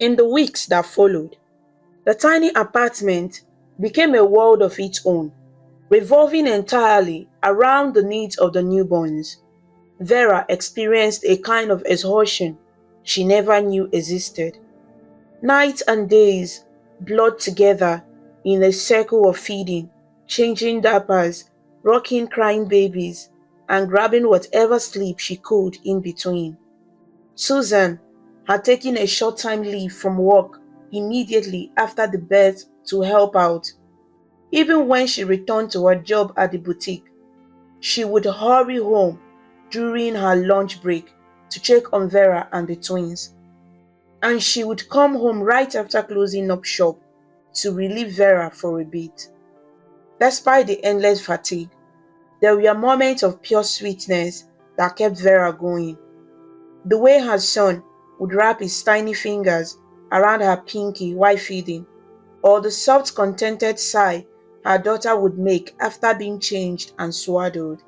In the weeks that followed, the tiny apartment became a world of its own, revolving entirely around the needs of the newborns. Vera experienced a kind of exhaustion she never knew existed. Nights and days blurred together in a circle of feeding, changing diapers, rocking crying babies, and grabbing whatever sleep she could in between. Susan had taken a short time leave from work immediately after the birth to help out. Even when she returned to her job at the boutique, she would hurry home during her lunch break to check on Vera and the twins. And she would come home right after closing up shop to relieve Vera for a bit. Despite the endless fatigue, there were moments of pure sweetness that kept Vera going. The way her son would wrap his tiny fingers around her pinky while feeding, or the soft contented sigh her daughter would make after being changed and swaddled.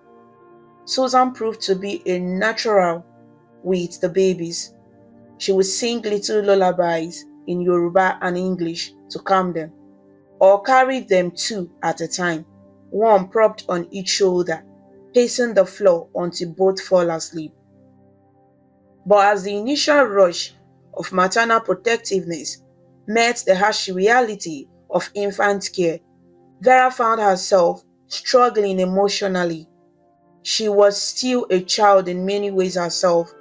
Susan proved to be a natural with the babies. She would sing little lullabies in Yoruba and English to calm them, or carry them two at a time, one propped on each shoulder, pacing the floor until both fall asleep. But as the initial rush of maternal protectiveness met the harsh reality of infant care, Vera found herself struggling emotionally. She was still a child in many ways herself,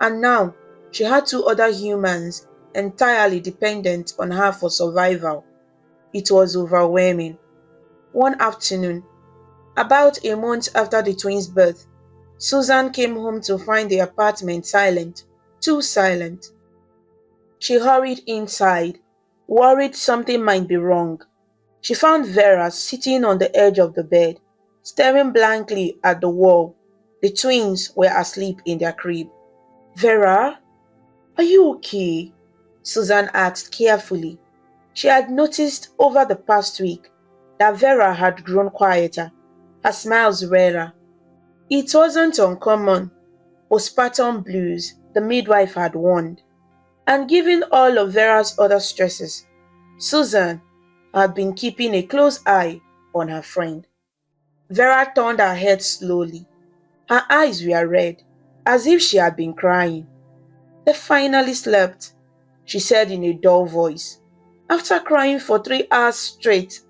and now she had two other humans entirely dependent on her for survival. It was overwhelming. One afternoon, about a month after the twins' birth, Susan came home to find the apartment silent, too silent. She hurried inside, worried something might be wrong. She found Vera sitting on the edge of the bed, staring blankly at the wall. The twins were asleep in their crib. "Vera, are you okay?" Susan asked carefully. She had noticed over the past week that Vera had grown quieter, her smiles rarer. It wasn't uncommon, postpartum blues, the midwife had warned. And given all of Vera's other stresses, Susan had been keeping a close eye on her friend. Vera turned her head slowly. Her eyes were red, as if she had been crying. "They finally slept," she said in a dull voice. "After crying for 3 hours straight,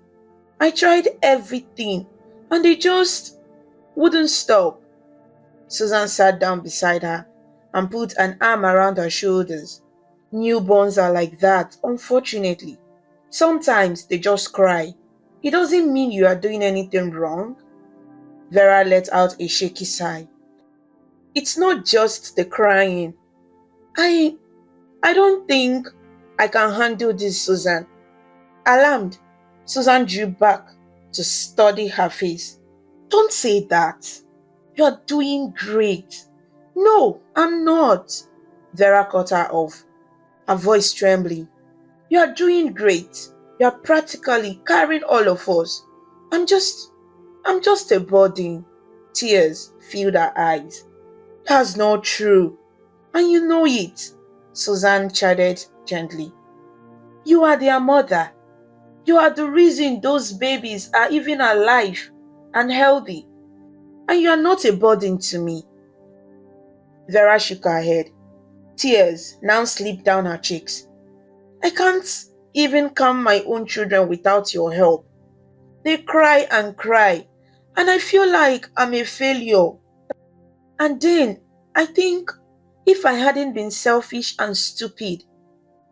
I tried everything and they just wouldn't stop." Susan sat down beside her and put an arm around her shoulders. "Newborns are like that, unfortunately. Sometimes they just cry. It doesn't mean you are doing anything wrong." Vera let out a shaky sigh. "It's not just the crying. I I don't think I can handle this, Susan." Alarmed, Susan drew back to study her face. "Don't say that. You're doing great." "No, I'm not." Vera cut her off, her voice trembling. "You're doing great. You're practically carrying all of us. I'm just I'm just a burden." Tears filled her eyes. "That's not true. And you know it," Susan chatted gently. "You are their mother. You are the reason those babies are even alive and healthy. And you are not a burden to me." Vera shook her head. Tears now slipped down her cheeks. "I can't even calm my own children without your help. They cry and cry, and I feel like I'm a failure. And then I think if I hadn't been selfish and stupid,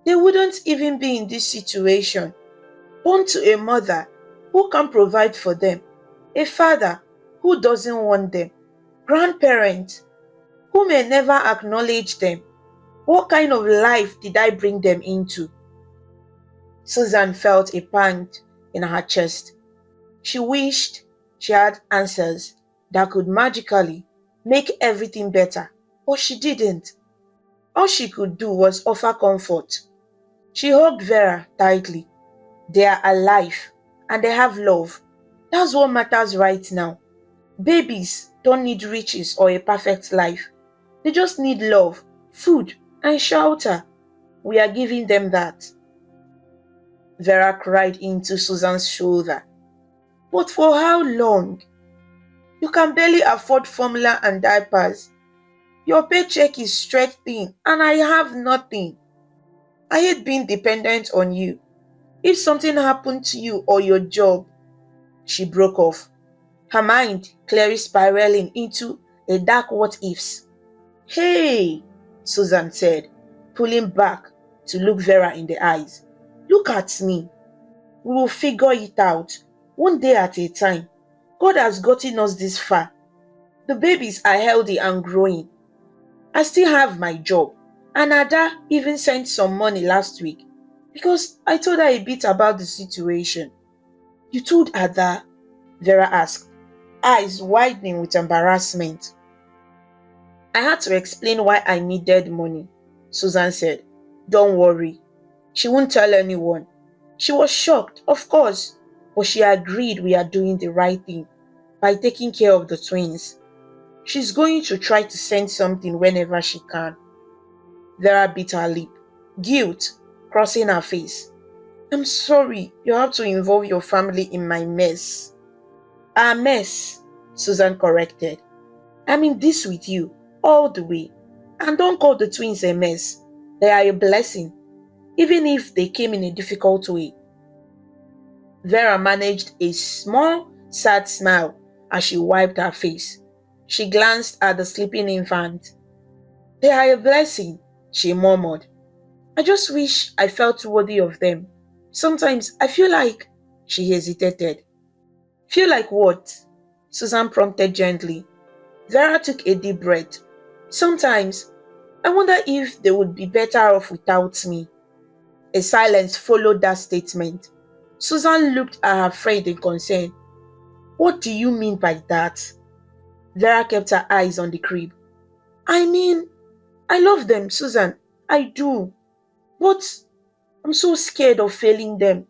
they wouldn't even be in this situation. Born to a mother who can provide for them, a father who doesn't want them, grandparents who may never acknowledge them. What kind of life did I bring them into?" Susan felt a pang in her chest. She wished she had answers that could magically make everything better, but she didn't. All she could do was offer comfort. She hugged Vera tightly. "They are alive and they have love. That's what matters right now. Babies don't need riches or a perfect life. They just need love, food, and shelter. we are giving them that. Vera cried into Susan's shoulder. But for how long? You can barely afford formula and diapers. Your paycheck is stretched thin and I have nothing. I hate being dependent on you. If something happened to you or your job, she broke off, her mind clearly spiraling into a dark what ifs. Hey, Susan said, pulling back to look Vera in the eyes. Look at me. We will figure it out, one day at a time. God has gotten us this far. The babies are healthy and growing. I still have my job, and Ada even sent some money last week because I told her a bit about the situation. You told Ada? Vera asked, eyes widening with embarrassment. I had to explain why I needed money, Susan said. Don't worry. She won't tell anyone. She was shocked, of course, but she agreed we are doing the right thing by taking care of the twins. She's going to try to send something whenever she can. Vera bit her lip, guilt crossing her face. I'm sorry you have to involve your family in my mess. Our mess, Susan corrected. I'm in this with you, all the way. And don't call the twins a mess. They are a blessing, even if they came in a difficult way. Vera managed a small, sad smile as she wiped her face. She glanced at the sleeping infant. They are a blessing, she murmured. I just wish I felt worthy of them. Sometimes I feel like, she hesitated. Feel like what? Susan prompted gently. Vera took a deep breath. Sometimes I wonder if they would be better off without me. A silence followed that statement. Susan looked at her friend in concern. What do you mean by that? Vera kept her eyes on the crib. I mean, I love them, Susan. I do. But I'm so scared of failing them.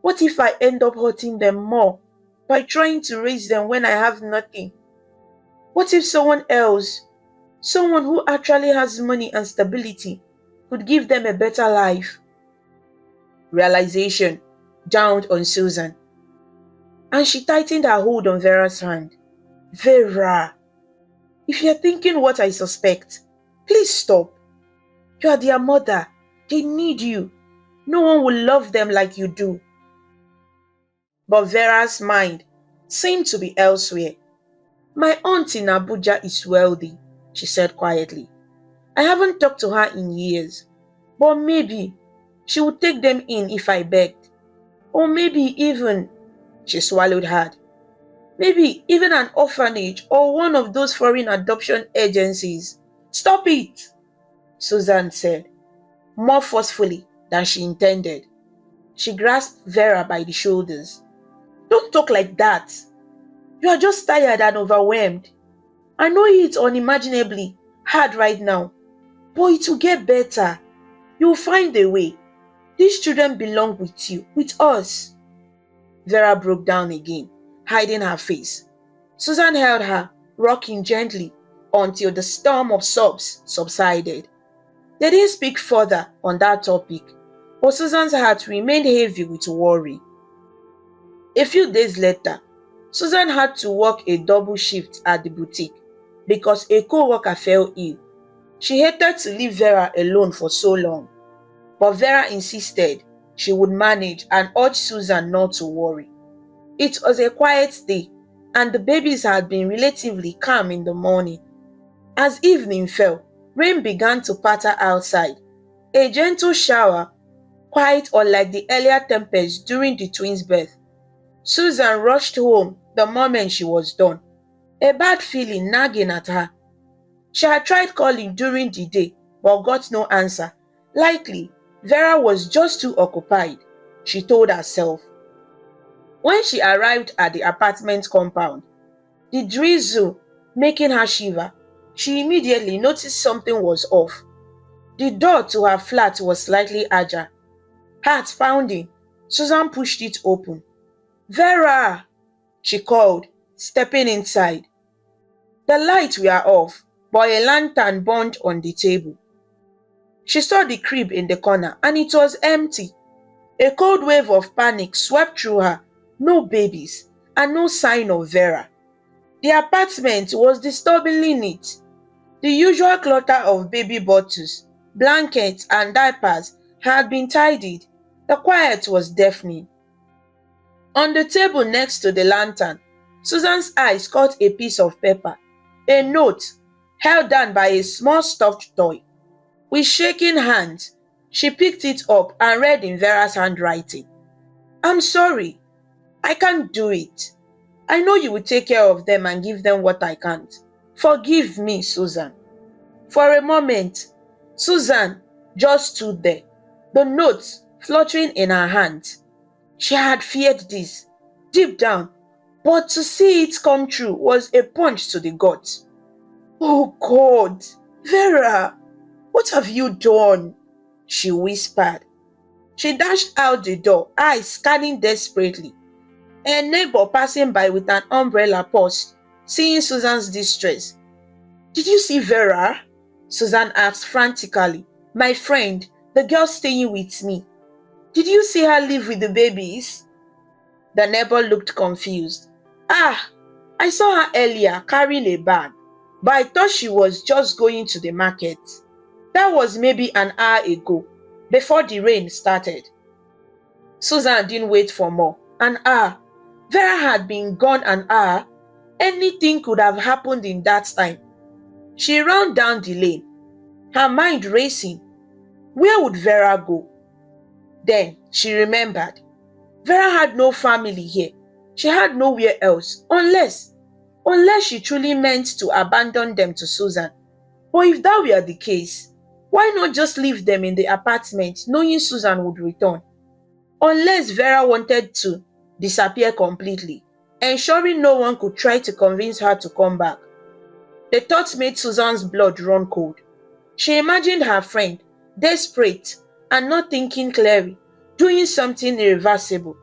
What if I end up hurting them more by trying to raise them when I have nothing? What if someone else, someone who actually has money and stability, could give them a better life? Realization dawned on Susan, and she tightened her hold on Vera's hand. Vera, if you're thinking what I suspect, please stop. You are their mother. They need you. No one will love them like you do. But Vera's mind seemed to be elsewhere. My aunt in Abuja is wealthy, she said quietly. I haven't talked to her in years, but maybe she would take them in if I begged. Or maybe even, she swallowed hard, maybe even an orphanage or one of those foreign adoption agencies. Stop it, Susan said, more forcefully than she intended. She grasped Vera by the shoulders. Don't talk like that. You are just tired and overwhelmed. I know it's unimaginably hard right now, but it will get better. You'll find a way. These children belong with you, with us. Vera broke down again, hiding her face. Susan held her, rocking gently until the storm of sobs subsided. They didn't speak further on that topic, but Susan's heart remained heavy with worry. A few days later, Susan had to work a double shift at the boutique because a co-worker fell ill. She hated to leave Vera alone for so long, but Vera insisted she would manage and urged Susan not to worry. It was a quiet day, and the babies had been relatively calm in the morning. As evening fell, rain began to patter outside. A gentle shower, quite unlike the earlier tempest during the twins' birth. Susan rushed home the moment she was done, a bad feeling nagging at her. She had tried calling during the day but got no answer. Likely, Vera was just too occupied, she told herself. When she arrived at the apartment compound, the drizzle making her shiver, she immediately noticed something was off. The door to her flat was slightly ajar. Heart pounding, Susan pushed it open. Vera, she called, stepping inside. The lights were off, but a lantern burned on the table. She saw the crib in the corner and it was empty. A cold wave of panic swept through her. No babies and no sign of Vera. The apartment was disturbingly neat. The usual clutter of baby bottles, blankets, and diapers had been tidied. The quiet was deafening. On the table next to the lantern, Susan's eyes caught a piece of paper, a note held down by a small stuffed toy. With shaking hands, she picked it up and read in Vera's handwriting. I'm sorry, I can't do it. I know you will take care of them and give them what I can't. Forgive me, Susan. For a moment, Susan just stood there, the note fluttering in her hand. She had feared this, deep down, but to see it come true was a punch to the gut. Oh God, Vera, what have you done? She whispered. She dashed out the door, eyes scanning desperately. A neighbor passing by with an umbrella paused, seeing Susan's distress. Did you see Vera? Susan asked frantically. My friend, the girl staying with me. Did you see her live with the babies? The neighbor looked confused. Ah, I saw her earlier carrying a bag, but I thought she was just going to the market. That was maybe an hour ago, before the rain started. Susan didn't wait for more. An hour. Vera had been gone an hour. Anything could have happened in that time. She ran down the lane, her mind racing. Where would Vera go? Then she remembered. Vera had no family here. She had nowhere else, unless she truly meant to abandon them to Susan. But if that were the case, why not just leave them in the apartment knowing Susan would return? Unless Vera wanted to disappear completely, ensuring no one could try to convince her to come back. The thought made Susan's blood run cold. She imagined her friend, desperate and not thinking clearly, doing something irreversible.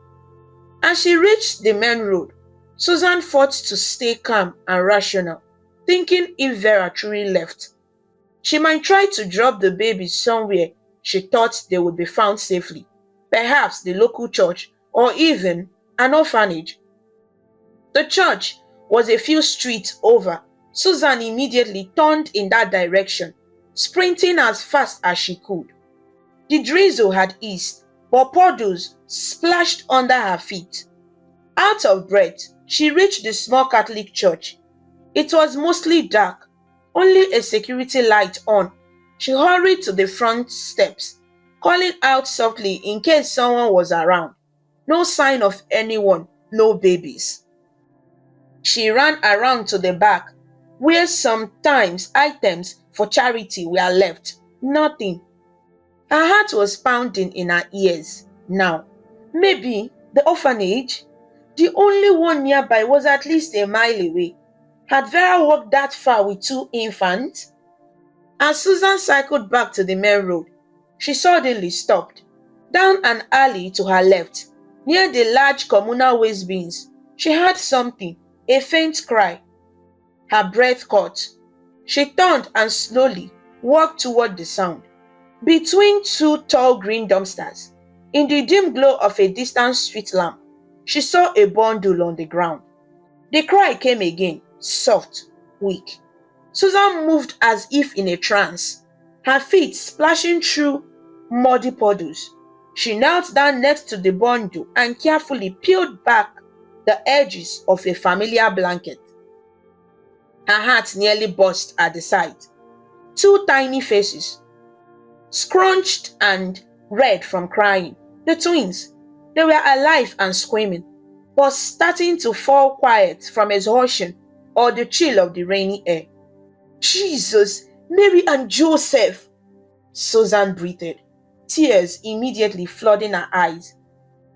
As she reached the main road, Susan fought to stay calm and rational, thinking if Vera truly left, she might try to drop the babies somewhere she thought they would be found safely, perhaps the local church or even an orphanage. The church was a few streets over. Susan immediately turned in that direction, sprinting as fast as she could. The drizzle had eased, but puddles splashed under her feet. Out of breath, she reached the small Catholic church. It was mostly dark, only a security light on. She hurried to the front steps, calling out softly in case someone was around. No sign of anyone, no babies. She ran around to the back, where sometimes items for charity were left. Nothing. Her heart was pounding in her ears. Now, maybe the orphanage, the only one nearby, was at least a mile away. Had Vera walked that far with two infants? As Susan cycled back to the main road, she suddenly stopped. Down an alley to her left, near the large communal waste bins, she heard something, a faint cry. Her breath caught. She turned and slowly walked toward the sound. Between two tall green dumpsters, in the dim glow of a distant street lamp, she saw a bundle on the ground. The cry came again, soft, weak. Susan moved as if in a trance, her feet splashing through muddy puddles. She knelt down next to the bundle and carefully peeled back the edges of a familiar blanket. Her heart nearly burst at the sight. Two tiny faces, scrunched and red from crying. The twins. They were alive and screaming, but starting to fall quiet from exhaustion or the chill of the rainy air. Jesus, Mary and Joseph! Susan breathed, tears immediately flooding her eyes.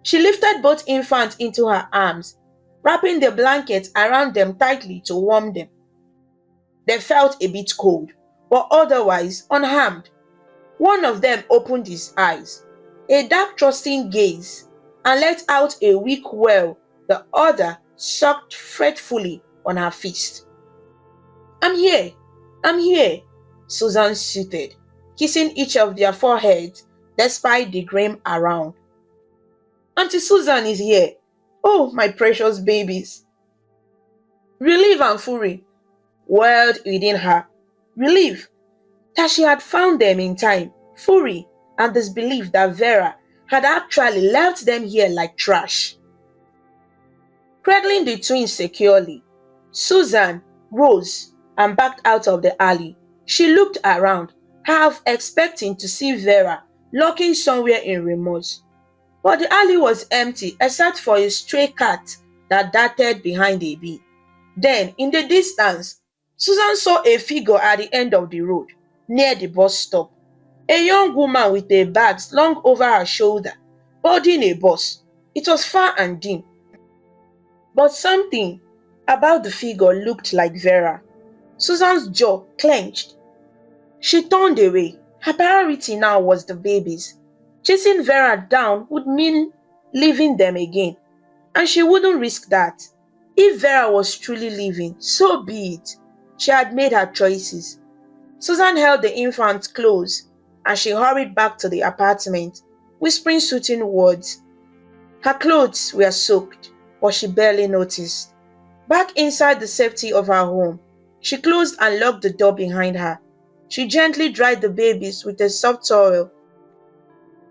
She lifted both infants into her arms, wrapping the blankets around them tightly to warm them. They felt a bit cold, but otherwise unharmed. One of them opened his eyes, a dark trusting gaze, and let out a weak wail. The other sucked fretfully on her fist. I'm here, Susan soothed. kissing each of their foreheads despite the grim around. Auntie Susan is here. Oh, my precious babies. Relief and fury welled within her. Relief that she had found them in time, fury and disbelief that Vera had actually left them here like trash. Cradling the twins securely, Susan rose and backed out of the alley. She looked around, half expecting to see Vera lurking somewhere in remorse. But the alley was empty except for a stray cat that darted behind a bee. Then, in the distance, Susan saw a figure at the end of the road, near the bus stop. A young woman with a bag slung over her shoulder, boarding a bus. It was far and dim. But something about the figure looked like Vera. Susan's jaw clenched. She turned away. Her priority now was the babies. Chasing Vera down would mean leaving them again, and she wouldn't risk that. If Vera was truly leaving, so be it. She had made her choices. Susan held the infant close as she hurried back to the apartment, whispering soothing words. Her clothes were soaked, but she barely noticed. Back inside the safety of her home, she closed and locked the door behind her. She gently dried the babies with a soft towel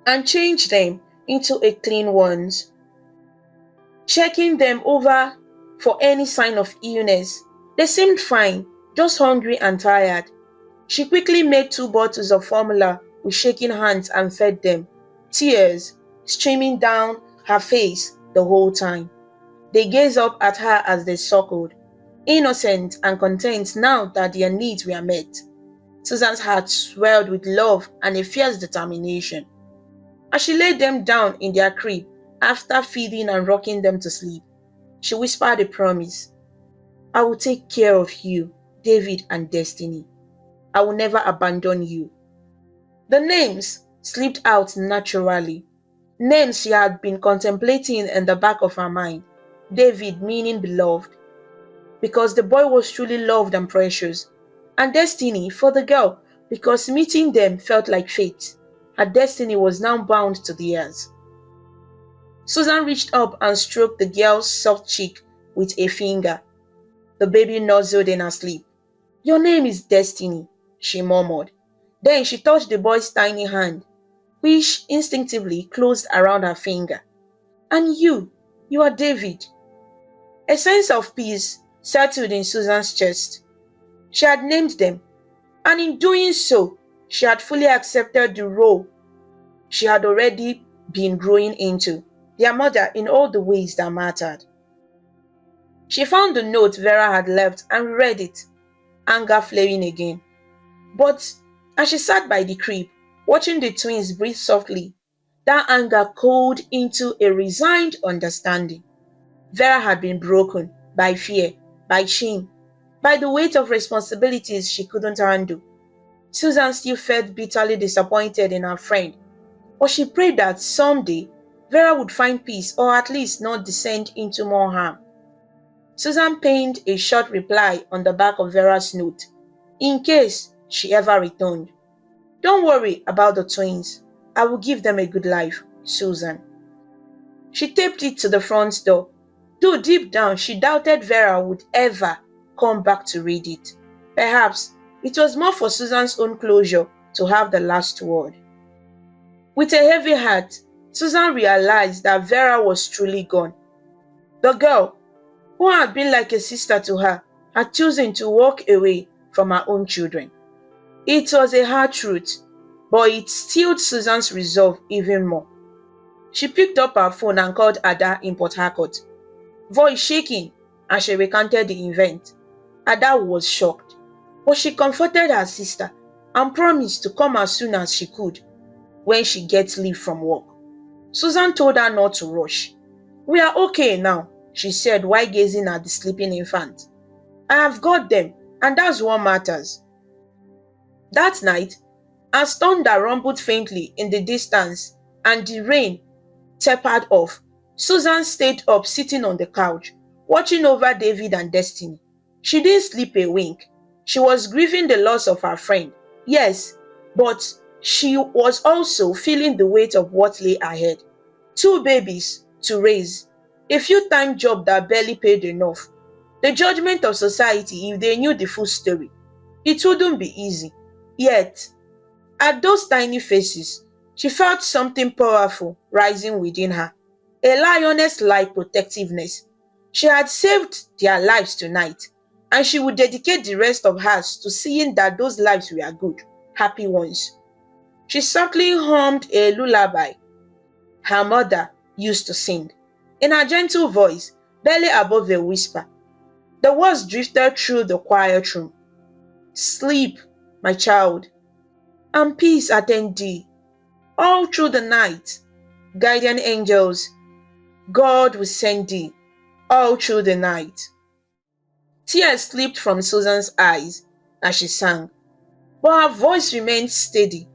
and changed them into a clean ones, checking them over for any sign of illness. They seemed fine, just hungry and tired. She quickly made 2 bottles of formula with shaking hands and fed them, tears streaming down her face the whole time. They gazed up at her as they suckled, innocent and content now that their needs were met. Susan's heart swelled with love and a fierce determination. As she laid them down in their crib after feeding and rocking them to sleep, she whispered a promise. I will take care of you, David and Destiny. I will never abandon you. The names slipped out naturally. Names she had been contemplating in the back of her mind. David meaning beloved, because the boy was truly loved and precious. And Destiny for the girl, because meeting them felt like fate. Her destiny was now bound to theirs. Susan reached up and stroked the girl's soft cheek with a finger. The baby nuzzled in her sleep. Your name is Destiny, she murmured. Then she touched the boy's tiny hand, which instinctively closed around her finger. And you are David. A sense of peace settled in Susan's chest. She had named them, and in doing so, she had fully accepted the role she had already been growing into, their mother in all the ways that mattered. She found the note Vera had left and read it, anger flaring again. But as she sat by the crib, watching the twins breathe softly, that anger cooled into a resigned understanding. Vera had been broken by fear, by shame, by the weight of responsibilities she couldn't handle. Susan still felt bitterly disappointed in her friend, but she prayed that someday Vera would find peace or at least not descend into more harm. Susan penned a short reply on the back of Vera's note, in case she ever returned. Don't worry about the twins. I will give them a good life, Susan. She taped it to the front door, though deep down she doubted Vera would ever come back to read it. Perhaps it was more for Susan's own closure to have the last word. With a heavy heart, Susan realized that Vera was truly gone. The girl, who had been like a sister to her, had chosen to walk away from her own children. It was a hard truth, but it steeled Susan's resolve even more. She picked up her phone and called Ada in Port Harcourt, voice shaking as she recounted the event. Ada was shocked, but she comforted her sister and promised to come as soon as she could when she gets leave from work. Susan told her not to rush. We are okay now, she said while gazing at the sleeping infant. I have got them, and that's what matters. That night, as thunder rumbled faintly in the distance and the rain tapered off, Susan stayed up sitting on the couch, watching over David and Destiny. She didn't sleep a wink. She was grieving the loss of her friend. Yes, But she was also feeling the weight of what lay ahead. 2 babies to raise, a few-time job that barely paid enough, the judgment of society if they knew the full story. It wouldn't be easy. Yet, at those tiny faces, she felt something powerful rising within her, a lioness-like protectiveness. She had saved their lives tonight, and she would dedicate the rest of hers to seeing that those lives were good, happy ones. She softly hummed a lullaby her mother used to sing. In her gentle voice, barely above a whisper, the words drifted through the quiet room. Sleep, my child, and peace attend thee all through the night. Guardian angels, God will send thee all through the night. Tears slipped from Susan's eyes as she sang, but her voice remained steady.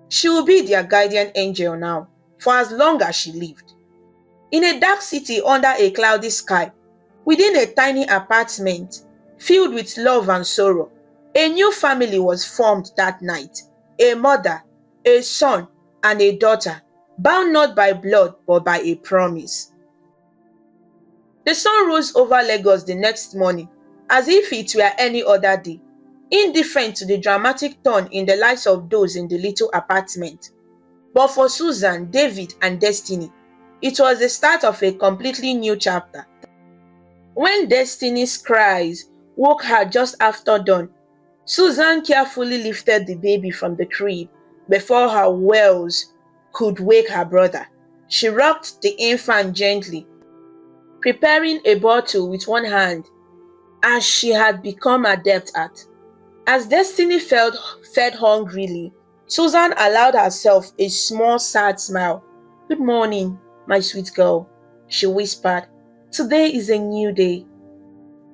She will be their guardian angel now, for as long as she lived. In a dark city under a cloudy sky, within a tiny apartment filled with love and sorrow, a new family was formed that night. A mother, a son, and a daughter, bound not by blood but by a promise. The sun rose over Lagos the next morning as if it were any other day, indifferent to the dramatic turn in the lives of those in the little apartment. But for Susan, David, and Destiny, it was the start of a completely new chapter. When Destiny's cries woke her just after dawn, Susan carefully lifted the baby from the crib before her wails could wake her brother. She rocked the infant gently, preparing a bottle with one hand, as she had become adept at. As Destiny fed hungrily, Susan allowed herself a small sad smile. "Good morning, my sweet girl," she whispered. "Today is a new day."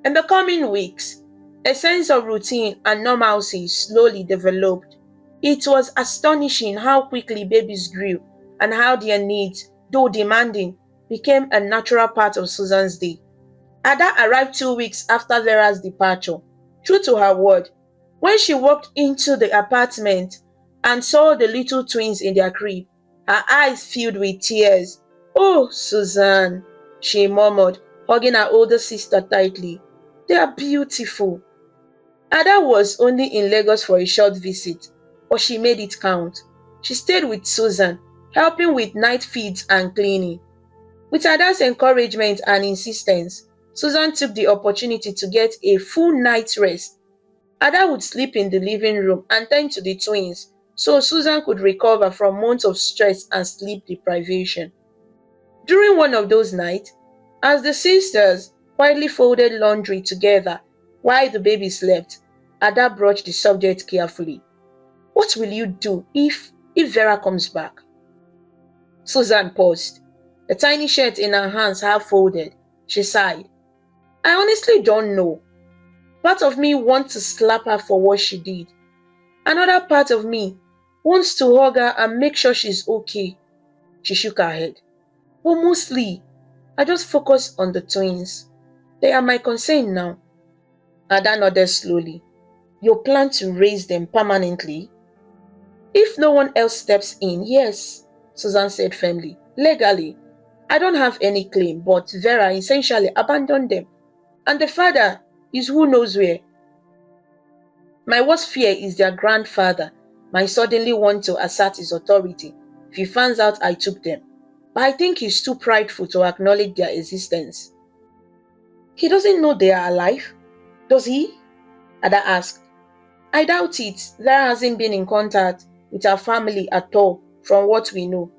In the coming weeks, a sense of routine and normalcy slowly developed. It was astonishing how quickly babies grew and how their needs, though demanding, became a natural part of Susan's day. Ada arrived 2 weeks after Vera's departure. True to her word, when she walked into the apartment and saw the little twins in their crib, her eyes filled with tears. "Oh, Susan," she murmured, hugging her older sister tightly. "They are beautiful." Ada was only in Lagos for a short visit, but she made it count. She stayed with Susan, helping with night feeds and cleaning. With Ada's encouragement and insistence, Susan took the opportunity to get a full night's rest. Ada would sleep in the living room and tend to the twins so Susan could recover from months of stress and sleep deprivation. During one of those nights, as the sisters quietly folded laundry together while the baby slept, Ada broached the subject carefully. "What will you do if Vera comes back?" Susan paused, the tiny shirt in her hands half folded. She sighed. "I honestly don't know. Part of me wants to slap her for what she did. Another part of me wants to hug her and make sure she's okay." She shook her head. "But mostly, I just focus on the twins. They are my concern now." Ada nodded slowly. "You plan to raise them permanently?" "If no one else steps in, yes," Susan said firmly. "Legally, I don't have any claim, but Vera essentially abandoned them. And the father is who knows where. My worst fear is their grandfather might suddenly want to assert his authority if he finds out I took them. But I think he's too prideful to acknowledge their existence." "He doesn't know they are alive, does he?" Ada asked. "I doubt it. Vera hasn't been in contact with her family at all from what we know.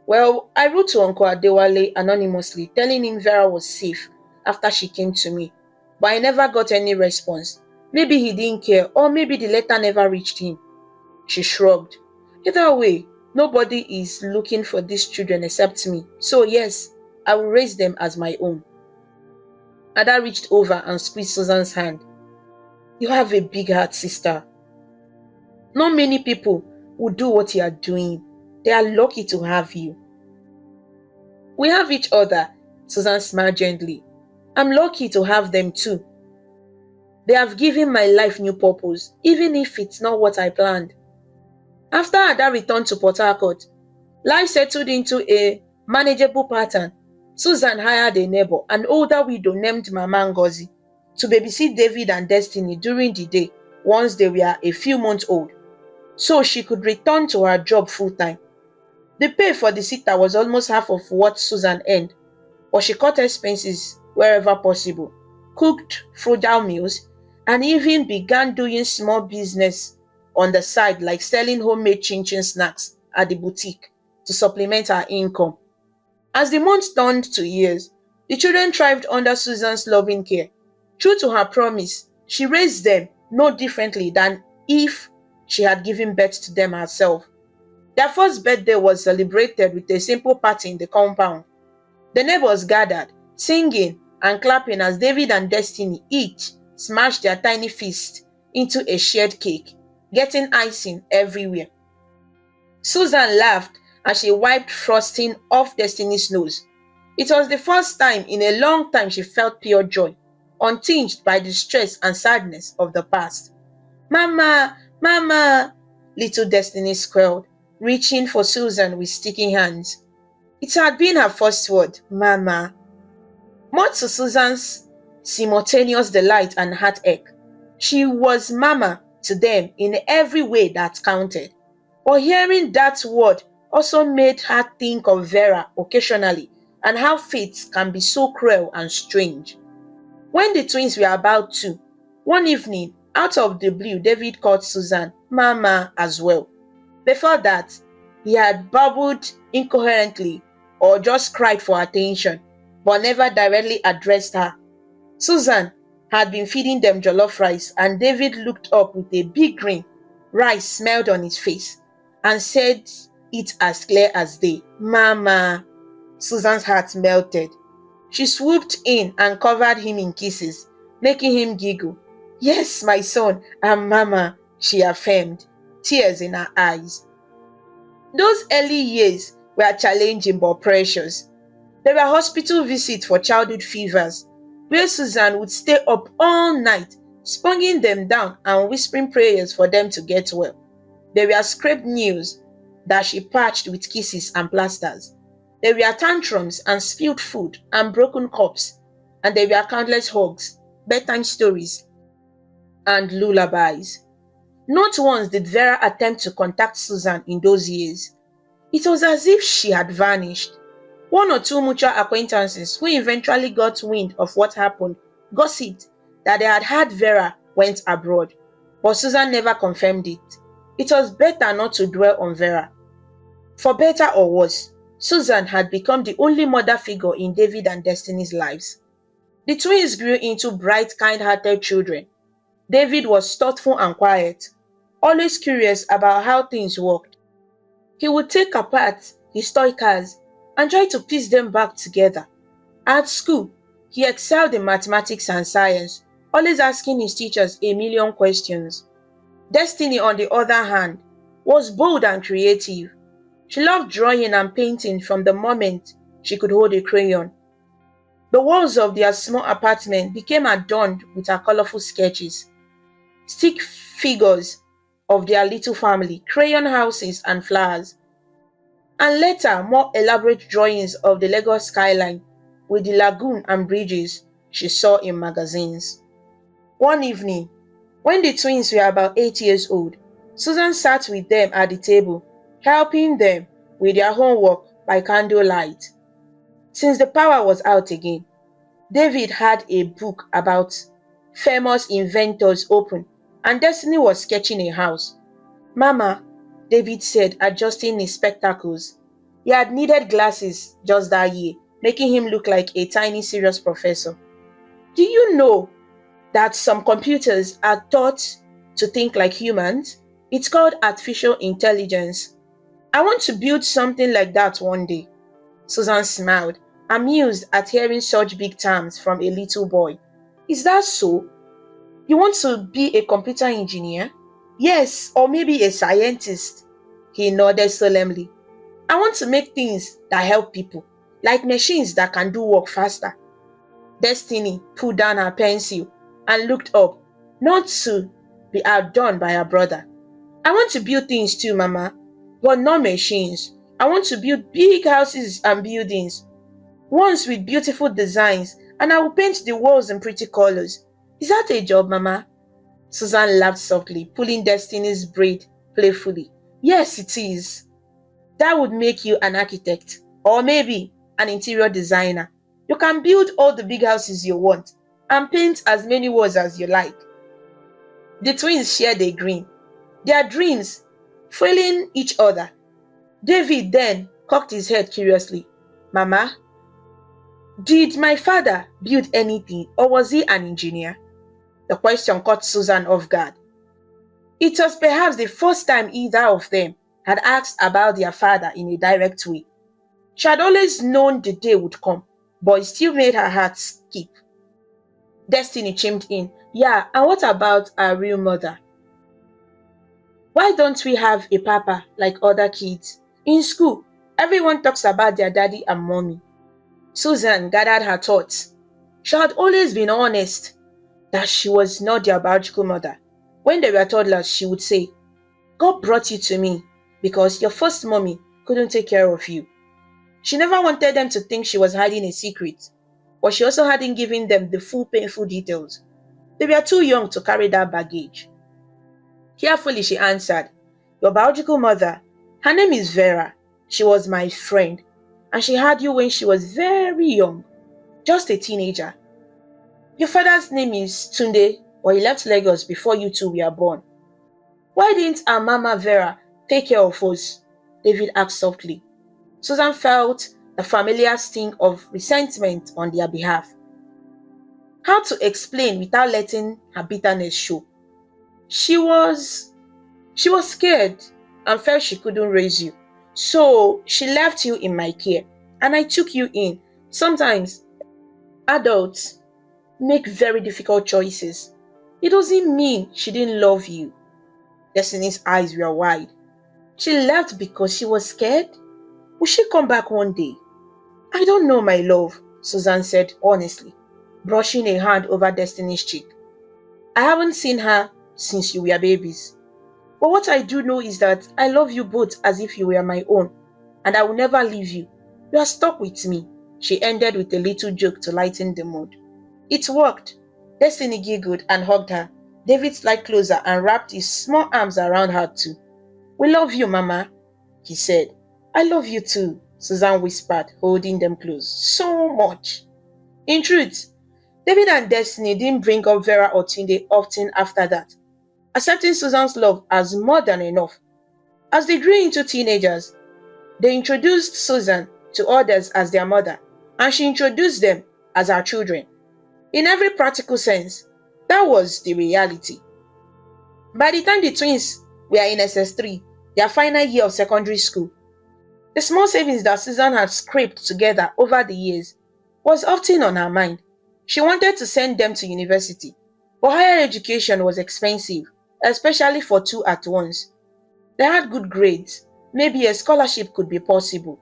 Well, I wrote to Uncle Adewale anonymously telling him Vera was safe after she came to me, but I never got any response. Maybe he didn't care, or maybe the letter never reached him." She shrugged. "Either way, nobody is looking for these children except me. So yes, I will raise them as my own." Ada reached over and squeezed Susan's hand. "You have a big heart, sister. Not many people would do what you are doing. They are lucky to have you." "We have each other," Susan smiled gently. "I'm lucky to have them too. They have given my life new purpose, even if it's not what I planned." After Ada returned to Port Harcourt, life settled into a manageable pattern. Susan hired a neighbor, an older widow named Mama Ngozi, to babysit David and Destiny during the day once they were a few months old, so she could return to her job full-time. The pay for the sitter was almost half of what Susan earned, but she cut expenses wherever possible, cooked frugal meals, and even began doing small business on the side like selling homemade chin-chin snacks at the boutique to supplement her income. As the months turned to years, the children thrived under Susan's loving care. True to her promise, she raised them no differently than if she had given birth to them herself. Their first birthday was celebrated with a simple party in the compound. The neighbors gathered, singing and clapping as David and Destiny each smashed their tiny fist into a shared cake, getting icing everywhere. Susan laughed as she wiped frosting off Destiny's nose. It was the first time in a long time she felt pure joy, untinged by the stress and sadness of the past. "Mama, Mama," little Destiny squealed, reaching for Susan with sticky hands. It had been her first word, "Mama." Much to Susan's simultaneous delight and heartache, she was Mama to them in every way that counted. But hearing that word also made her think of Vera occasionally and how fate can be so cruel and strange. When the twins were about 2, one evening, out of the blue, David called Susan "Mama" as well. Before that, he had babbled incoherently or just cried for attention, but never directly addressed her. Susan had been feeding them jollof rice, and David looked up with a big grin. Rice smelled on his face, and said it as clear as day, "Mama." Susan's heart melted. She swooped in and covered him in kisses, making him giggle. "Yes, my son, and Mama," she affirmed, tears in her eyes. Those early years were challenging but precious. There were hospital visits for childhood fevers, where Susan would stay up all night, sponging them down and whispering prayers for them to get well. There were scraped knees that she patched with kisses and plasters. There were tantrums and spilled food and broken cups, and there were countless hugs, bedtime stories, and lullabies. Not once did Vera attempt to contact Susan in those years. It was as if she had vanished. One or two mutual acquaintances who eventually got wind of what happened gossiped that they had heard Vera went abroad, but Susan never confirmed it. It was better not to dwell on Vera. For better or worse, Susan had become the only mother figure in David and Destiny's lives. The twins grew into bright, kind-hearted children. David was thoughtful and quiet, always curious about how things worked. He would take apart his toy cars and try to piece them back together. At school, he excelled in mathematics and science, always asking his teachers a million questions. Destiny, on the other hand, was bold and creative. She loved drawing and painting from the moment she could hold a crayon. The walls of their small apartment became adorned with her colorful sketches, stick figures of their little family, crayon houses and flowers, and later more elaborate drawings of the Lagos skyline with the lagoon and bridges she saw in magazines. One evening, when the twins were about 8 years old, Susan sat with them at the table, helping them with their homework by candlelight. Since the power was out again, David had a book about famous inventors open, and Destiny was sketching a house. "Mama," David said, adjusting his spectacles. He had needed glasses just that year, making him look like a tiny serious professor. "Do you know that some computers are taught to think like humans? It's called artificial intelligence. I want to build something like that one day." Susan smiled, amused at hearing such big terms from a little boy. "Is that so? You want to be a computer engineer?" "Yes, or maybe a scientist." He nodded solemnly. "I want to make things that help people, like machines that can do work faster." Destiny put down her pencil and looked up, not to be outdone by her brother. I want to build things too, Mama, but not machines. I want to build big houses and buildings, ones with beautiful designs, and I will paint the walls in pretty colors. Is that a job, Mama? Susan laughed softly, pulling Destiny's braid playfully. Yes, it is. That would make you an architect, or maybe an interior designer. You can build all the big houses you want and paint as many walls as you like. The twins shared a grin, their dreams fueling each other. David then cocked his head curiously. Mama, did my father build anything or was he an engineer? The question caught Susan off guard. It was perhaps the first time either of them had asked about their father in a direct way. She had always known the day would come, but it still made her heart skip. Destiny chimed in. Yeah, and what about our real mother? Why don't we have a papa like other kids? In school, everyone talks about their daddy and mommy. Susan gathered her thoughts. She had always been honest that she was not their biological mother. When they were toddlers, she would say, God brought you to me because your first mommy couldn't take care of you. She never wanted them to think she was hiding a secret, but she also hadn't given them the full painful details. They were too young to carry that baggage. Carefully, she answered, Your biological mother, her name is Vera. She was my friend, and she had you when she was very young, just a teenager. Your father's name is Tunde, but he left Lagos before you two were born. Why didn't our mama Vera take care of us? David asked softly. Susan felt a familiar sting of resentment on their behalf. How to explain without letting her bitterness show? She was scared and felt she couldn't raise you. So she left you in my care and I took you in. Sometimes adults make very difficult choices. It doesn't mean she didn't love you. Destiny's eyes were wide. She left because she was scared? Will she come back one day? I don't know, my love, Susan said honestly, brushing a hand over Destiny's cheek. I haven't seen her since you were babies. But what I do know is that I love you both as if you were my own, and I will never leave you. You are stuck with me, she ended with a little joke to lighten the mood. It worked. Destiny giggled and hugged her. David slid closer and wrapped his small arms around her too. We love you, Mama, he said. I love you too, Susan whispered, holding them close. So much. In truth, David and Destiny didn't bring up Vera or Tunde often after that, accepting Susan's love as more than enough. As they grew into teenagers, they introduced Susan to others as their mother, and she introduced them as her children. In every practical sense, that was the reality. By the time the twins were in SS3, their final year of secondary school, the small savings that Susan had scraped together over the years was often on her mind. She wanted to send them to university, but higher education was expensive, especially for two at once. They had good grades. Maybe a scholarship could be possible.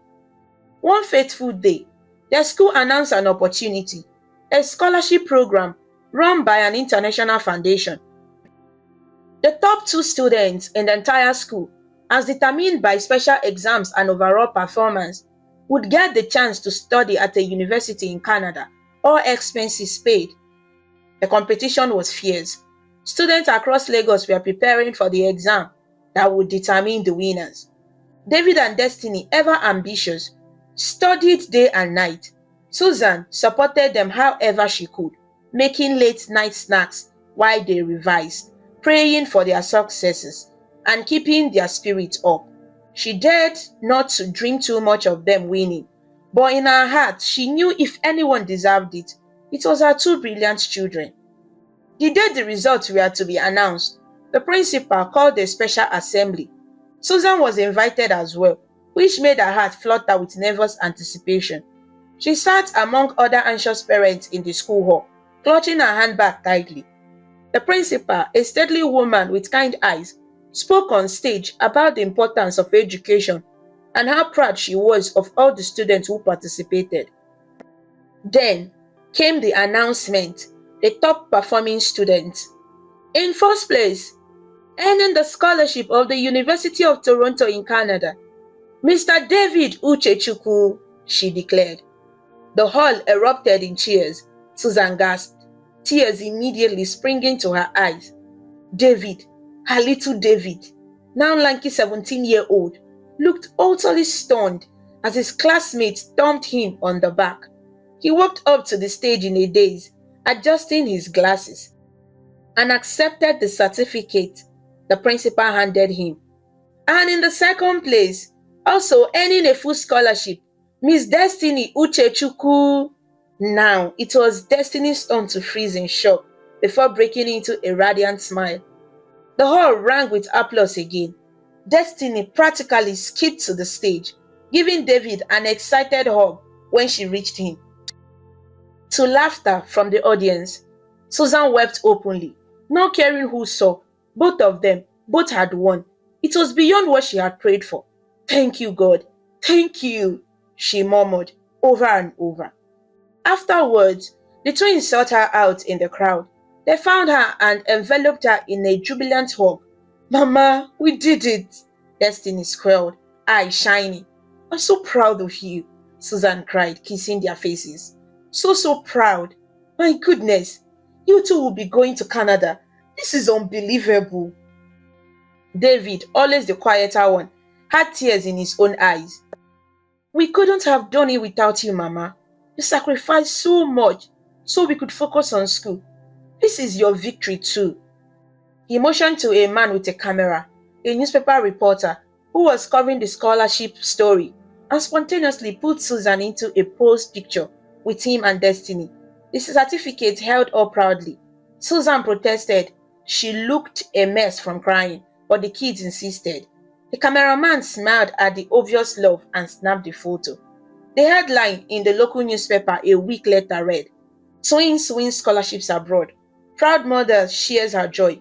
One fateful day, their school announced an opportunity, a scholarship program run by an international foundation. The top two students in the entire school, as determined by special exams and overall performance, would get the chance to study at a university in Canada, all expenses paid. The competition was fierce. Students across Lagos were preparing for the exam that would determine the winners. David and Destiny, ever ambitious, studied day and night. Susan supported them however she could, making late night snacks while they revised, praying for their successes, and keeping their spirits up. She dared not to dream too much of them winning, but in her heart she knew if anyone deserved it, it was her two brilliant children. The day the results were to be announced, the principal called a special assembly. Susan was invited as well, which made her heart flutter with nervous anticipation. She sat among other anxious parents in the school hall, clutching her handbag tightly. The principal, a stately woman with kind eyes, spoke on stage about the importance of education and how proud she was of all the students who participated. Then came the announcement, the top performing students. In first place, earning the scholarship of the University of Toronto in Canada. Mr. David Uchechukwu, she declared. The hall erupted in cheers. Susan gasped, tears immediately springing to her eyes. David, her little David, now lanky 17-year-old, looked utterly stunned as his classmates thumped him on the back. He walked up to the stage in a daze, adjusting his glasses, and accepted the certificate the principal handed him. And in the second place, also earning a full scholarship, Miss Destiny Uchechukwu. Now it was Destiny's turn to freeze in shock before breaking into a radiant smile. The hall rang with applause again. Destiny practically skipped to the stage, giving David an excited hug when she reached him. To laughter from the audience, Susan wept openly, not caring who saw. Both had won. It was beyond what she had prayed for. Thank you, God. Thank you, she murmured over and over. Afterwards, the twins sought her out in the crowd. They found her and enveloped her in a jubilant hug. Mama, we did it, Destiny squealed, eyes shining. I'm so proud of you, Susan cried, kissing their faces. So proud. My goodness, you two will be going to Canada. This is unbelievable. David, always the quieter one, had tears in his own eyes. We couldn't have done it without you, Mama. You sacrificed so much so we could focus on school. This is your victory too. He motioned to a man with a camera, a newspaper reporter who was covering the scholarship story, and spontaneously put Susan into a posed picture with him and Destiny. The certificate held up proudly. Susan protested. She looked a mess from crying, but the kids insisted. The cameraman smiled at the obvious love and snapped the photo. The headline in the local newspaper a week later read, Twins win scholarships abroad. Proud mother shares her joy.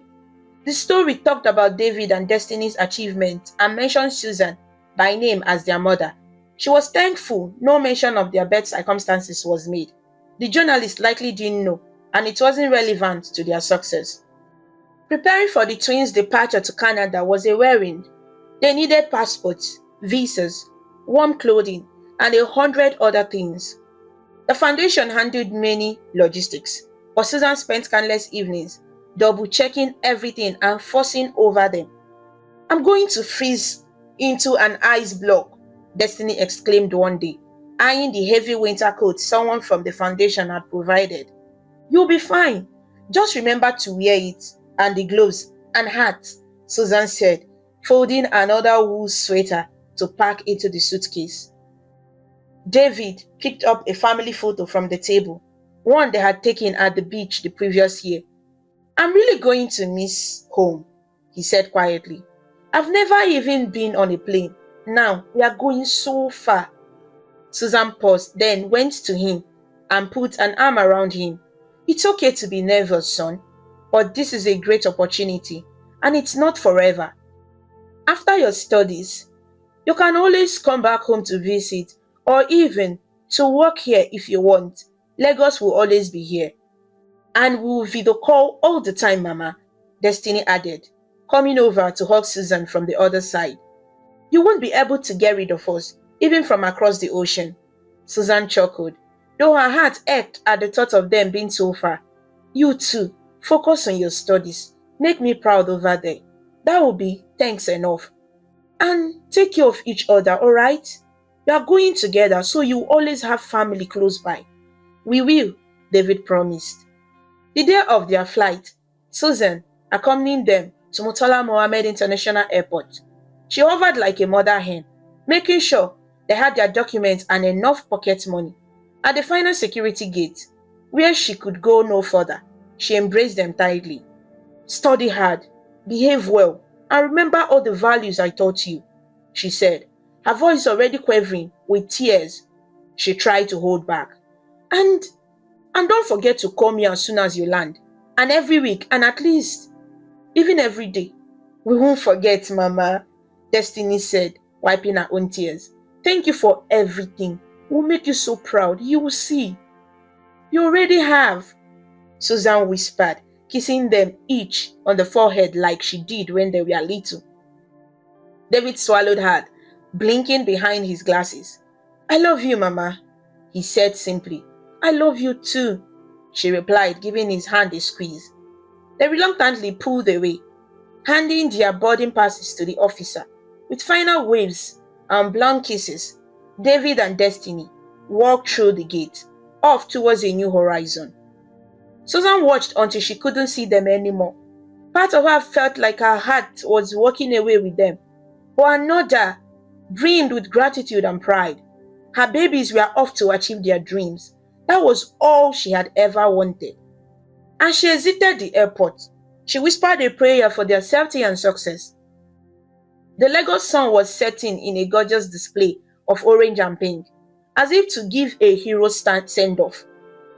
The story talked about David and Destiny's achievements and mentioned Susan by name as their mother. She was thankful no mention of their birth circumstances was made. The journalist likely didn't know, and it wasn't relevant to their success. Preparing for the twins' departure to Canada was a whirlwind. They needed passports, visas, warm clothing, and 100 other things. The foundation handled many logistics, but Susan spent countless evenings double-checking everything and fussing over them. I'm going to freeze into an ice block, Destiny exclaimed one day, eyeing the heavy winter coat someone from the foundation had provided. You'll be fine. Just remember to wear it, and the gloves and hat, Susan said, folding another wool sweater to pack into the suitcase. David picked up a family photo from the table, one they had taken at the beach the previous year. I'm really going to miss home, he said quietly. I've never even been on a plane. Now we are going so far. Susan paused, then went to him and put an arm around him. It's okay to be nervous, son, but this is a great opportunity, and it's not forever. After your studies, you can always come back home to visit, or even to work here if you want. Lagos will always be here. And we'll video call all the time, Mama, Destiny added, coming over to hug Susan from the other side. You won't be able to get rid of us, even from across the ocean. Susan chuckled, though her heart ached at the thought of them being so far. You too, focus on your studies. Make me proud over there. That will be thanks enough. And take care of each other, alright? We are going together, so you always have family close by. We will, David promised. The day of their flight, Susan accompanied them to Murtala Mohammed International Airport. She hovered like a mother hen, making sure they had their documents and enough pocket money. At the final security gate, where she could go no further, she embraced them tightly. Study hard, behave well, and remember all the values I taught you, she said, her voice already quavering with tears she tried to hold back. And don't forget to call me as soon as you land, and every week, and at least, even every day. We won't forget, Mama, Destiny said, wiping her own tears. Thank you for everything. We'll make you so proud. You will see. You already have, Susan whispered, kissing them each on the forehead like she did when they were little. David swallowed hard, blinking behind his glasses. "I love you, Mama," he said simply. "I love you too," she replied, giving his hand a squeeze. They reluctantly pulled away, handing their boarding passes to the officer. With final waves and blunt kisses, David and Destiny walked through the gate, off towards a new horizon. Susan watched until she couldn't see them anymore. Part of her felt like her heart was walking away with them, but another brimmed with gratitude and pride. Her babies were off to achieve their dreams. That was all she had ever wanted. As she exited the airport, she whispered a prayer for their safety and success. The Lagos sun was setting in a gorgeous display of orange and pink, as if to give a hero send-off.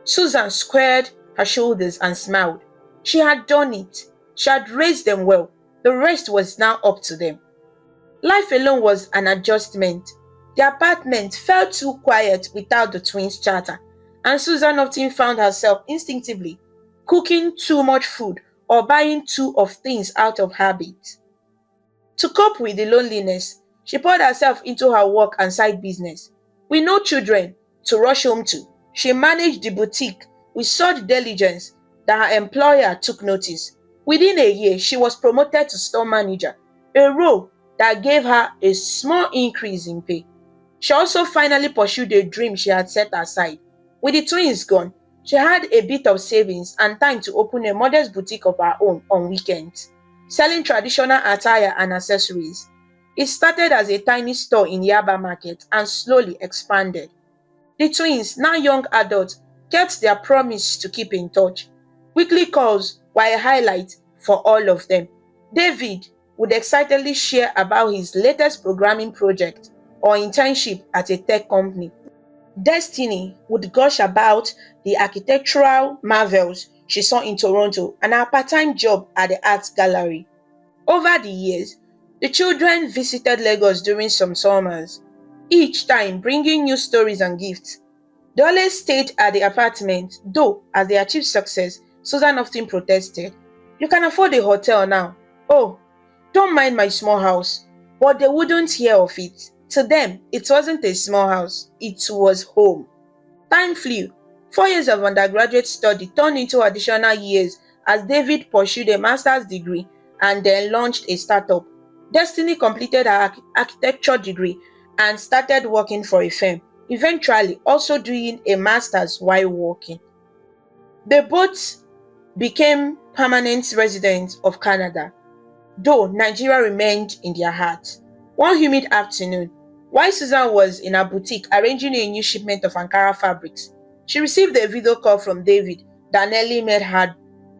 Susan squared her shoulders and smiled. She had done it. She had raised them well. The rest was now up to them. Life alone was an adjustment. The apartment felt too quiet without the twins' chatter, and Susan often found herself instinctively cooking too much food or buying too of things out of habit. To cope with the loneliness, she poured herself into her work and side business. With no children to rush home to, she managed the boutique with such diligence that her employer took notice. Within a year, she was promoted to store manager, a role that gave her a small increase in pay. She also finally pursued a dream she had set aside. With the twins gone, she had a bit of savings and time to open a modest boutique of her own on weekends, selling traditional attire and accessories. It started as a tiny store in Yaba Market and slowly expanded. The twins, now young adults, kept their promise to keep in touch. Weekly calls were a highlight for all of them. David would excitedly share about his latest programming project or internship at a tech company. Destiny would gush about the architectural marvels she saw in Toronto and her part-time job at the art gallery. Over the years, the children visited Lagos during some summers, each time bringing new stories and gifts. They always stayed at the apartment, though as they achieved success, Susan often protested. "You can afford a hotel now. Oh, don't mind my small house." But they wouldn't hear of it. To them, it wasn't a small house, it was home. Time flew. 4 years of undergraduate study turned into additional years as David pursued a master's degree and then launched a startup. Destiny completed her architecture degree and started working for a firm, eventually also doing a master's while working. They both became permanent residents of Canada, though Nigeria remained in their hearts. One humid afternoon, while Susan was in her boutique arranging a new shipment of Ankara fabrics, she received a video call from David that nearly made her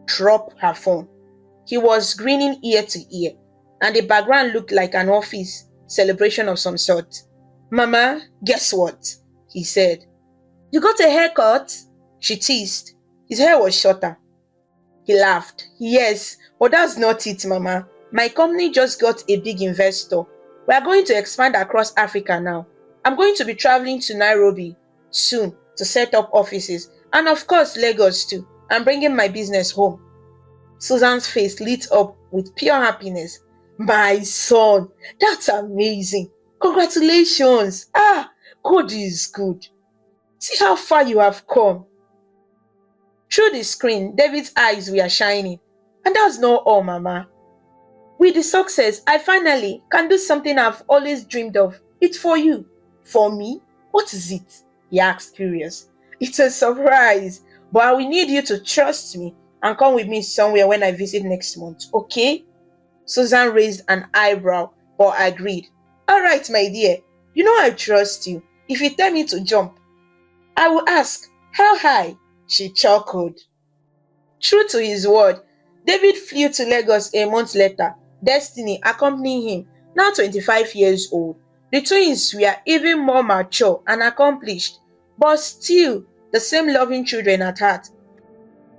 drop her phone. He was grinning ear to ear, and the background looked like an office celebration of some sort. "Mama, guess what?" he said. "You got a haircut?" she teased. His hair was shorter. He laughed. "Yes, but that's not it, Mama. My company just got a big investor. We are going to expand across Africa now. I'm going to be traveling to Nairobi soon to set up offices, and of course Lagos too. I'm bringing my business home." Susan's face lit up with pure happiness. "My son, that's amazing. Congratulations. God is good. See how far you have come." Through the screen, David's eyes were shining. "And that's not all, Mama. With the success, I finally can do something I've always dreamed of. It's for you." "For me? What is it?" he asked, curious. "It's a surprise, but I will need you to trust me and come with me somewhere when I visit next month, okay?" Susan raised an eyebrow, but agreed. "All right, my dear. You know I trust you. If you tell me to jump, I will ask, how high?" She chuckled. True to his word, David flew to Lagos a month later, Destiny accompanying him, now 25 years old. The twins were even more mature and accomplished, but still the same loving children at heart.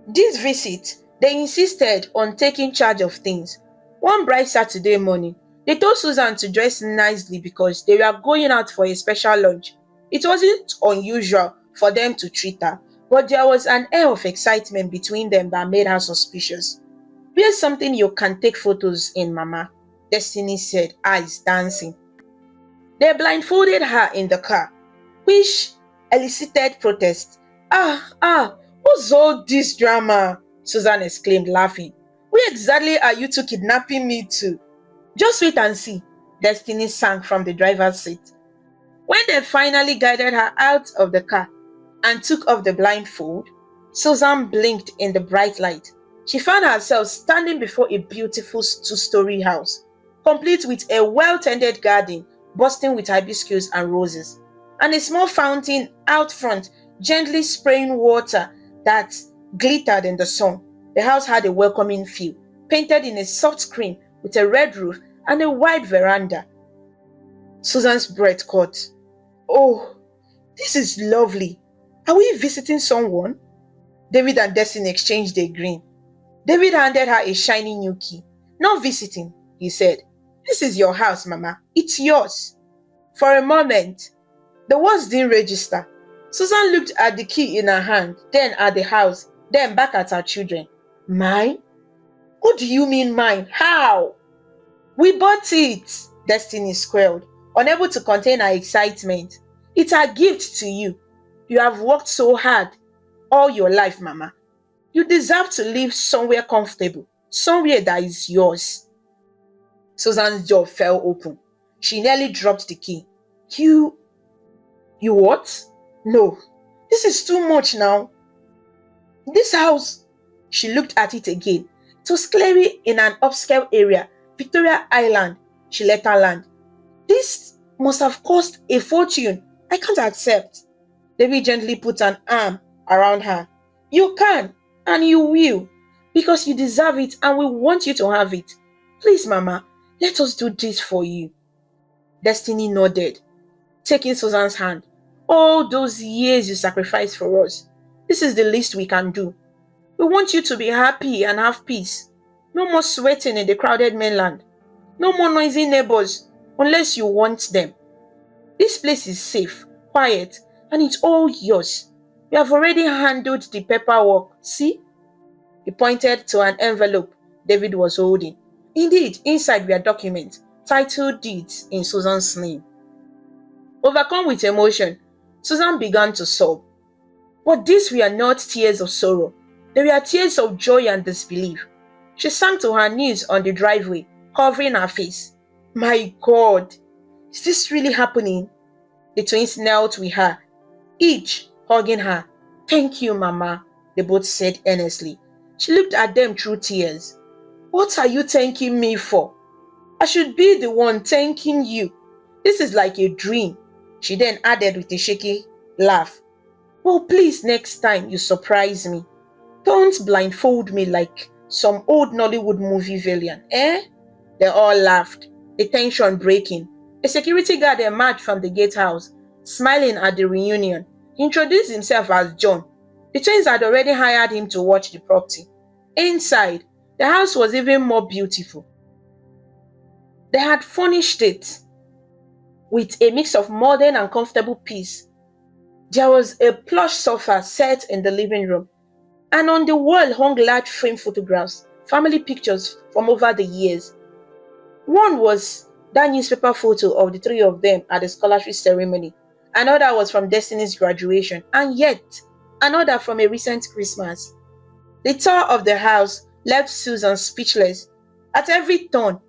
This visit, they insisted on taking charge of things. One bright Saturday morning, they told Susan to dress nicely because they were going out for a special lunch. It wasn't unusual for them to treat her, But there was an air of excitement between them that made her suspicious. "Wear something you can take photos in, Mama," Destiny said, eyes dancing. They blindfolded her in the car, which elicited protest. What's all this drama?" Susan exclaimed, laughing. "Where exactly are you two kidnapping me to?" "Just wait and see," Destiny sang from the driver's seat. When they finally guided her out of the car and took off the blindfold, Susan blinked in the bright light. She found herself standing before a beautiful two-story house, complete with a well-tended garden bursting with hibiscus and roses, and a small fountain out front gently spraying water that glittered in the sun. The house had a welcoming feel, painted in a soft cream with a red roof and a wide veranda. Susan's breath caught. "Oh, this is lovely. Are we visiting someone?" David and Destiny exchanged a grin. David handed her a shiny new key. "Not visiting," he said. "This is your house, Mama. It's yours." For a moment, the words didn't register. Susan looked at the key in her hand, then at the house, then back at her children. "Mine? What do you mean mine? How?" "We bought it," Destiny squealed, unable to contain her excitement. "It's a gift to you. You have worked so hard all your life, Mama. You deserve to live somewhere comfortable, somewhere that is yours." Susan's jaw fell open. She nearly dropped the key. You what? No, this is too much now. This house," she looked at it again. It was clearly in an upscale area, Victoria Island, she let her land. "This must have cost a fortune. I can't accept." David gently put an arm around her. "You can, and you will, because you deserve it and we want you to have it. Please, Mama, let us do this for you." Destiny nodded, taking Susan's hand. "All those years you sacrificed for us, this is the least we can do. We want you to be happy and have peace. No more sweating in the crowded mainland. No more noisy neighbors unless you want them. This place is safe, quiet, and it's all yours. We have already handled the paperwork. See?" He pointed to an envelope David was holding. Indeed, inside were documents, titled deeds in Susan's name. Overcome with emotion, Susan began to sob. But these were not tears of sorrow. They were tears of joy and disbelief. She sank to her knees on the driveway, covering her face. "My God, is this really happening?" The twins knelt with her, each hugging her. "Thank you, Mama," they both said earnestly. She looked at them through tears. "What are you thanking me for? I should be the one thanking you. This is like a dream," she then added with a shaky laugh. "Well, please, next time you surprise me, don't blindfold me like some old Nollywood movie villain, eh?" They all laughed, the tension breaking. A security guard emerged from the gatehouse, smiling at the reunion. He introduced himself as John. The twins had already hired him to watch the property. Inside, the house was even more beautiful. They had furnished it with a mix of modern and comfortable peace. There was a plush sofa set in the living room, and on the wall hung large frame photographs, family pictures from over the years. One was that newspaper photo of the three of them at the scholarship ceremony. Another was from Destiny's graduation, and yet another from a recent Christmas. The tour of the house left Susan speechless. At every turn,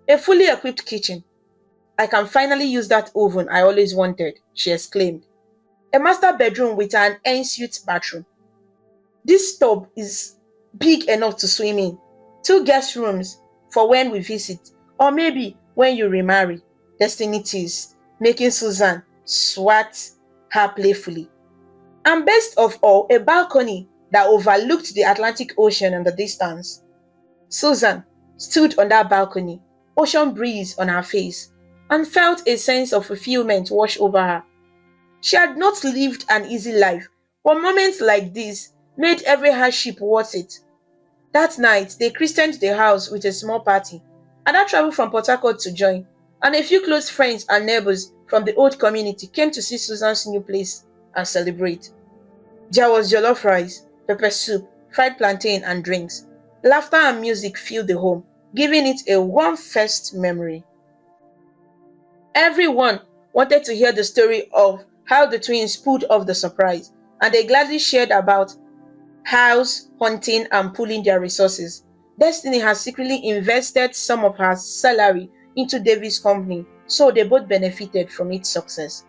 a fully equipped kitchen. "I can finally use that oven I always wanted," she exclaimed. A master bedroom with an ensuite bathroom. "This tub is big enough to swim in. 2 guest rooms for when we visit, or maybe when you remarry," Destiny teased, making Susan swat her playfully. And best of all, a balcony that overlooked the Atlantic Ocean in the distance. Susan stood on that balcony, ocean breeze on her face, and felt a sense of fulfillment wash over her. She had not lived an easy life, but moments like this made every hardship worth it. That night, they christened the house with a small party. Ada traveled from Port Harcourt to join, and a few close friends and neighbors from the old community came to see Susan's new place and celebrate. There was jollof rice, pepper soup, fried plantain, and drinks. Laughter and music filled the home, giving it a warm first memory. Everyone wanted to hear the story of how the twins pulled off the surprise, and they gladly shared about house hunting and pooling their resources. Destiny has secretly invested some of her salary into Davy's company, so they both benefited from its success.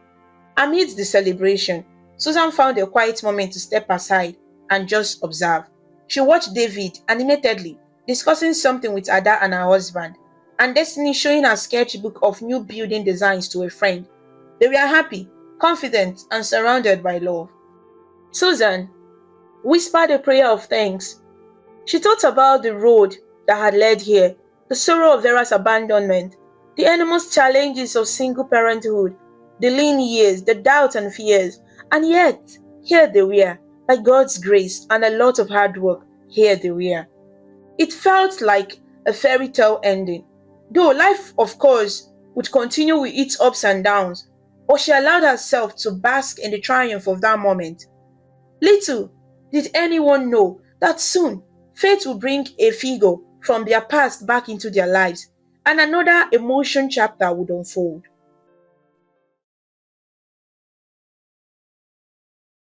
Amidst the celebration, Susan found a quiet moment to step aside and just observe. She watched David animatedly discussing something with Ada and her husband, and Destiny showing her sketchbook of new building designs to a friend. They were happy, confident, and surrounded by love. Susan whispered a prayer of thanks. She thought about the road that had led here, the sorrow of Vera's abandonment, the enormous challenges of single parenthood, the lean years, the doubts and fears, and yet, here they were, by God's grace and a lot of hard work, here they were. It felt like a fairy tale ending. Though life, of course, would continue with its ups and downs, but she allowed herself to bask in the triumph of that moment. Little did anyone know that soon fate would bring a figure from their past back into their lives, and another emotion chapter would unfold.